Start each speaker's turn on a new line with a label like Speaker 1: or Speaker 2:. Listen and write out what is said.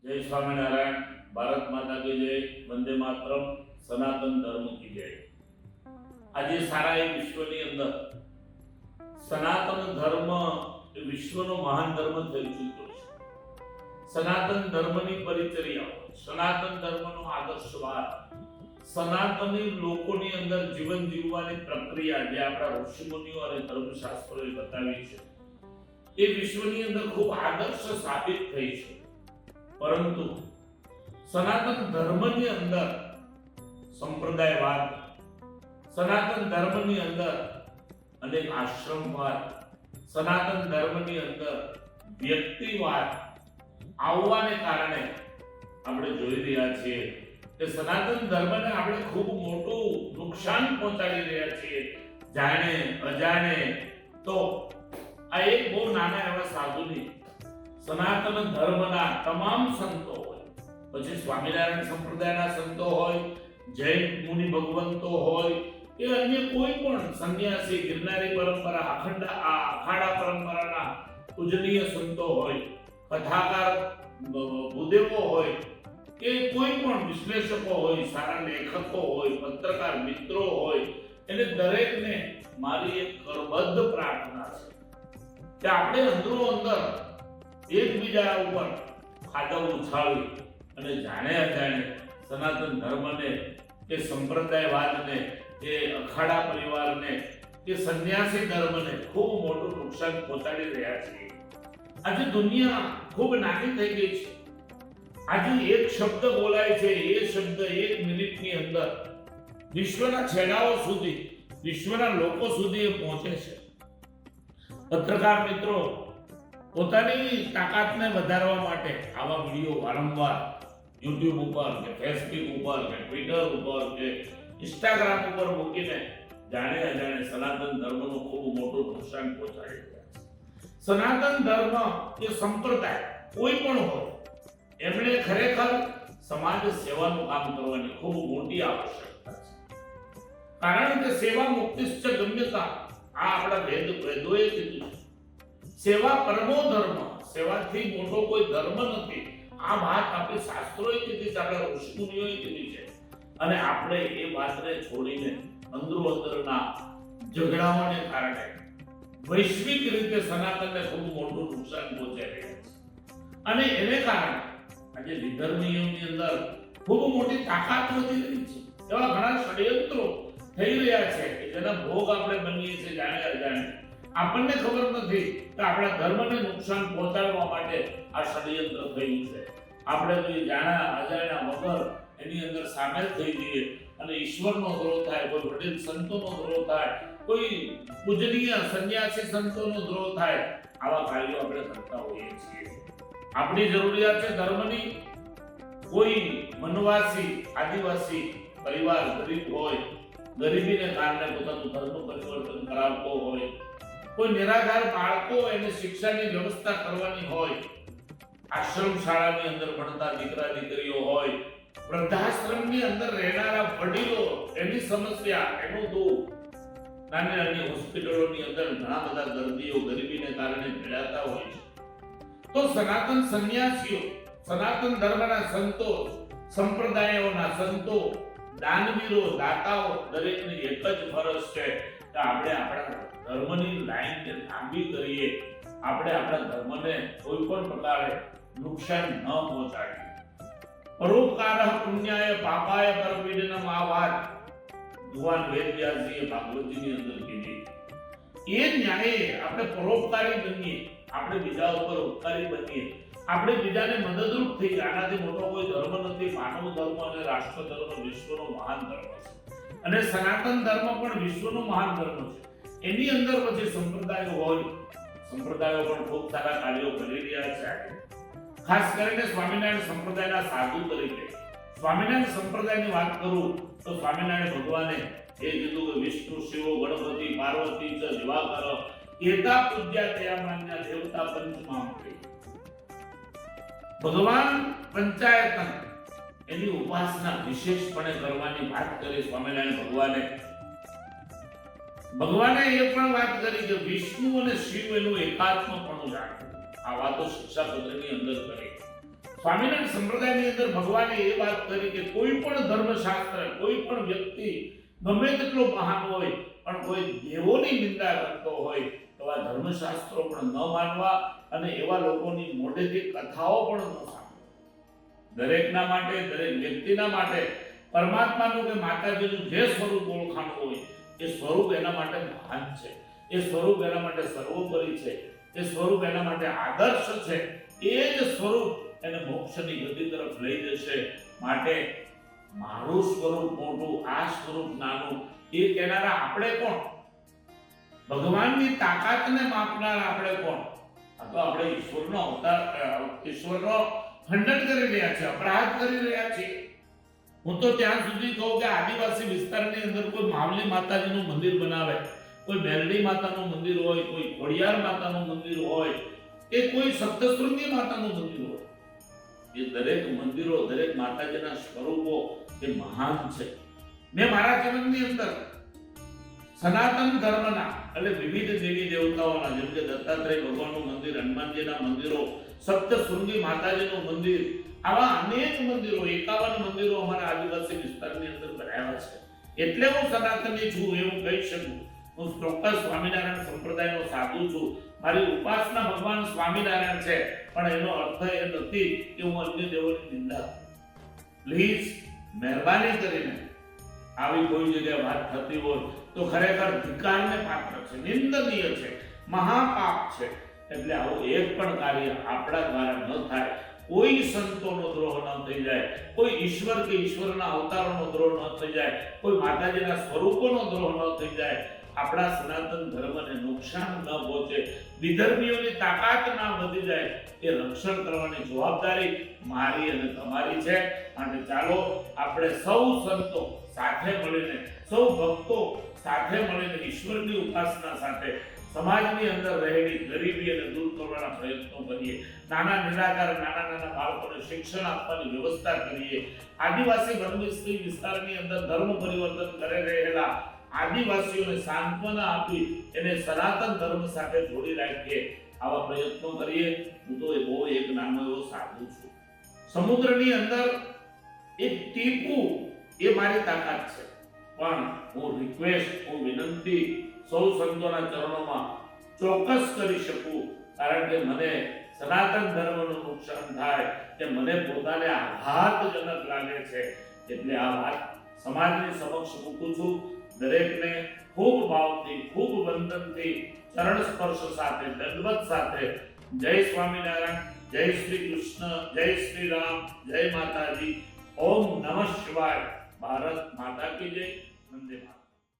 Speaker 1: जय स्वामीनारायण। भारत माता की जय। वंदे मातरम। सनातन धर्म की जय। आज सारा विश्वની અંદર સનાતન ધર્મ વિશ્વનો મહાન ધર્મ થઈ ચૂક્યો છે। સનાતન ધર્મની પરિચર્યા, સનાતન ધર્મનો આદર્શવાદ, સનાતની લોકોની અંદર જીવન જીવવાની પ્રક્રિયા જે આપણા ઋષિમુનિઓ અને ધર્મશાસ્ત્રોએ બતાવી છે એ વિશ્વની અંદર ખૂબ આદર્શ સાબિત થઈ છે। પરંતુ સનાતન ધર્મની અંદર સંપ્રદાયવાદ, સનાતન ધર્મની અંદર અનેક આશ્રમવાદ, સનાતન ધર્મની અંદર વ્યક્તિવાદ આવવાને કારણે આપણે જોઈ રહ્યા છીએ કે સનાતન ધર્મને આપણે ખૂબ મોટું નુકસાન પહોંચાડી રહ્યા છીએ, જાણે અજાણે। તો આ એક બહુ નાના એવા સાધુની સનાતન ધર્મના તમામ સંતો હોય, પછી સ્વામિનારાયણ સંપ્રદાયના સંતો હોય, જૈન મુનિ ભગવંતો હોય કે અન્ય કોઈ પણ સંન્યાસી, ગિરનારી પરંપરા, અખાડા પરંપરાના પૂજનીય સંતો હોય, કથાકાર ભૂદેવો હોય કે કોઈ પણ વિશ્લેષકો હોય, સારા લેખકો હોય, પત્રકાર મિત્રો હોય, એને દરેકને મારી એક કરબદ્ધ પ્રાર્થના છે કે આપણે અંદરો અંદર એકબીજા ઉપર ખાડો ઉછાળી અને જાણે અજાણે સનાતન ધર્મને કે સંપ્રદાયવાદને કે અખાડા પરિવારને કે સંન્યાસી ધર્મને ખૂબ મોટું નુકસાન પહોંચાડી રહ્યા છીએ। આજે દુનિયા ખૂબ નાની થઈ ગઈ છે। આજે એક શબ્દ બોલાય છે, એ શબ્દ એક મિનિટની અંદર વિશ્વના છેડાઓ સુધી, વિશ્વના લોકો સુધી એ પહોંચે છે। પત્રકાર મિત્રો પોતાની તાકાતને વધારવા માટે આવા વિડીયો વારંવાર યુટ્યુબ ઉપર કે ફેસબુક ઉપર કે ટ્વિટર ઉપર કે ઇન્સ્ટાગ્રામ ઉપર મૂકીને જાણે અજાણે સનાતન ધર્મનું ખૂબ મોટું નુકસાન પહોંચાડી રહ્યા છે। સનાતન ધર્મ એ સંપ્રદાય કોઈ પણ હોય, એમણે ખરેખર સમાજ સેવાનું કામ કરવાની ખૂબ મોટી આવશ્યકતા છે, કારણ કે સેવા મુક્તિશ્ચ ગમ્યતા આ આપણા વેદોએ કીધું છે। સેવા પરમો ધર્મ, સેવાથી મોટો કોઈ ધર્મ નથી। આ વાત આપણે શાસ્ત્રોએ કીધી છે, આપણા ઋષિમુનિઓએ કીધી છે, અને આપણે એ વાતને છોડીને અંદરના ઝઘડાઓને કારણે વૈશ્વિક રીતે સનાતનને ખૂબ મોટું નુકસાન પહોંચાડી રહ્યા છે। અને એને કારણે આજે વિધર્મીઓની અંદર ખૂબ મોટી તાકાત વધી રહી છે। એવા ઘણા ષડયંત્રો થઈ રહ્યા છે કે જેના ભોગ આપણે બનીએ છીએ જાણે અજાણે। આપણને ખબર નથી કે આપણા ધર્મને નુકસાન પહોંચાડવા માટે આ ષડયંત્ર થયું છે। આપણે તો જાણા અજાણ્યા વગર એની અંદર સામેલ થઈ જઈએ અને ઈશ્વરનો દ્રોહ થાય, કોઈ વડીલ સંતોનો દ્રોહ થાય, કોઈ પૂજનીય સંન્યાસી સંતોનો દ્રોહ થાય, આવા કાર્યો આપણે કરતા હોઈએ છીએ। આપણી જરૂરિયાત છે ધર્મની। કોઈ વનવાસી, આદિવાસી પરિવાર ગરીબ હોય, ગરીબીને કારણે પોતાનું ધર્મ પરિવર્તન કરાવતો હોય, કોઈ નિરાધાર બાળકો એને શિક્ષાની વ્યવસ્થા કરવાની હોય, આશ્રમ શાળાની અંદર ભણતા દીકરા દીકરીઓ હોય, વૃદ્ધાશ્રમની અંદર રહેનારા વડીલો, એની સમસ્યા, એનું દુઃખ, નાની નાની હોસ્પિટલોની અંદર ઘણા બધા દર્દીઓ ગરીબીને કારણે પીડાતા હોય છે। તો સનાતન સંન્યાસીઓ, સનાતન ધર્મના સંતો, સંપ્રદાયોના સંતો, દાનવીરો, દાતાઓ, દરેકની એક જ ફરજ છે કે આપણે આપણા ધર્મની લાઈનને લાંબી કરીએ, આપણે આપણા ધર્મને કોઈ પણ પ્રકારે નુકસાન ન પહોંચાડીએ। પરોપકારઃ પુણ્યાય પાપાય પરપીડનમ આ વાત ભગવાન વેદવ્યાસજીએ ભાગવતજીની અંદર કીધી। એ ન્યાયે આપણે પરોપકારી બનીએ, આપણે બીજા ઉપર ઉપકારી બનીએ, આપણે બીજાને મદદરૂપ થઈએ। આનાથી મોટો કોઈ ધર્મ નથી। માનવ ધર્મ અને રાષ્ટ્ર ધર્મ વિશ્વનો મહાન ધર્મ છે, અને સનાતન ધર્મ પણ વિશ્વનો મહાન ધર્મ છે। એની અંદર પછી સંપ્રદાયો હોય, સંપ્રદાયો પણ ખૂબ સારા કાર્યો કરી રહ્યા છે। ખાસ કરીને સ્વામિનારાયણ સંપ્રદાયના સાધુ તરીકે સ્વામિનારાયણ સંપ્રદાયની વાત કરું તો સ્વામિનારાયણ ભગવાને એ કીધું કે વિષ્ણુ, શિવ, ગણપતિ, પાર્વતી ચ દિવાકર એતા પૂજ્યા તયા માન્યા દેવતા પંચમામ। ભગવાન પંચાયતન એની ઉપાસના વિશેષપણે કરવાની વાત કરી સ્વામિનારાયણ ભગવાને। ભગવાને એ પણ વાત કરી કે વિષ્ણુ અને શિવ એનું એકાત્મપણું જાણવું। આ વાતો શિક્ષાપત્રની અંદર કરી સ્વામિનારાયણ સંપ્રદાયની અંદર ભગવાને એ વાત કરી કે કોઈ પણ ધર્મશાસ્ત્ર, કોઈ પણ વ્યક્તિ ગમે તેટલો મહાન હોય પણ કોઈ દેવોની નિંદા કરતો હોય તો આ ધર્મશાસ્ત્રો પણ ન માનવા અને એવા લોકોની મોઢેથી કથાઓ પણ ન સાંભળવા. દરેકના માટે, દરેક વ્યક્તિના માટે પરમાત્માનું કે માતાજીનું જે સ્વરૂપ ઓળખાણું હોય એ સ્વરૂપ એના માટે મહાન છે, એ સ્વરૂપ એના માટે સર્વોપરી છે, એ સ્વરૂપ એના માટે આદર્શ છે. એ જ સ્વરૂપ એને મોક્ષની ગતિ તરફ લઈ જશે. માટે મારું સ્વરૂપ મોટું, આ સ્વરૂપ નાનું એ કહેનારા આપણે કોણ? ભગવાનની તાકાતને માપનારા આપણે કોણ? આ તો આપણે ઈશ્વરનો અવતાર, ઈશ્વરનો ખંડન કરી રહ્યા છે, અપરાધ કરી રહ્યા છે. હું તો ત્યાં સુધી કહું કે આદિવાસી વિસ્તારની અંદર કોઈ માવલી માતાજીનું મંદિર બનાવે, કોઈ બેલડી માતાનું મંદિર હોય, કોઈ ખોડિયાર માતાનું મંદિર હોય, કે કોઈ સપ્તશૃંગી માતાનું મંદિર હોય, એ દરેક મંદિરો, દરેક માતાજીના સ્વરૂપો એ મહાન છે. મેં મારા જીવનની અંદર સનાતન ધર્મના એટલે વિવિધ દેવી દેવતાઓના, જેમ કે દત્તાત્રેય ભગવાનનું મંદિર, હનુમાનજીના મંદિરો, સપ્તશૃંગી માતાજીનું મંદિર, આવા અનેક મંદિરો, 51 મંદિરો અમારા આદિવાસી વિસ્તારની અંદર બનાવ્યા છે. એટલે હું સનાતની છું એવું કહી શકું. હું ચોક્કસ સ્વામિનારાયણ સંપ્રદાયનો સાધુ છું. મારી ઉપાસના ભગવાન સ્વામિનારાયણ છે, પણ એનો અર્થ એ નથી કે હું અન્ય દેવોની નિંદા. પ્લીઝ મહેરબાની કરીને આવી કોઈ જગ્યાએ વાત થતી હોય તો ખરેખર ધિક્કારને પાત્ર છે, નિંદનીય છે, મહાપાપ છે. એટલે આવું એક પણ કાર્ય આપણા દ્વારા ન થાય. કોઈ સંતોનો દ્રોહ ન થઈ જાય, કોઈ ઈશ્વર કે ઈશ્વરના અવતારોનો દ્રોહ ન થઈ જાય, કોઈ માતાજીના સ્વરૂપોનો દ્રોહ ન થઈ જાય, આપણા સનાતન ધર્મને નુકસાન ન પહોંચે, વિધર્મીઓની તાકાત ના વધી જાય, એ રક્ષણ કરવાની જવાબદારી મારી અને તમારી છે. અને ચાલો આપણે સૌ સંતો સાથે મળીને, સૌ ભક્તો સાથે મળીને ઈશ્વરની ઉપાસના સાથે સમાજની અંદર રહેલી ગરીબી અને દૂર કરવાના પ્રયત્નો કરીએ. નાના નિરાકાર, નાના બાળકોને શિક્ષણ આપવાની વ્યવસ્થા કરીએ. આદિવાસી વનવિસ્તૃત વિસ્તારની અંદર ધર્મ પરિવર્તન કરી રહેલા આદિવાસીઓને સાંત્વના આપી એને સનાતન ધર્મ સાથે જોડી રાખીએ. આવા પ્રયત્નો કરીએ. હું તો બહુ એક નાનો એવો સાધુ છું. સમુદ્રની અંદર એક ટીપું એ મારી તાકાત છે, પણ હું રિક્વેસ્ટ, હું વિનંતી સૌ સંતોના ચરણોમાં ચોક્કસ કરી શકું, કારણ કે મને સનાતન ધર્મનું નુકસાન થાય કે મને પોતાને આઘાતજનક લાગે છે. એટલે આ વાત સમાજની સમક્ષ મૂકું છું. દરેકને ખૂબ ભાવથી, ખૂબ વંદનથી, ચરણ સ્પર્શ સાથે, દંડવત સાથે જય સ્વામિનારાયણ, જય શ્રી કૃષ્ણ, જય શ્રી રામ, જય માતાજી. ઓમ નમઃ શિવાય. ભારત માતા કી જય. વંદે માતરમ.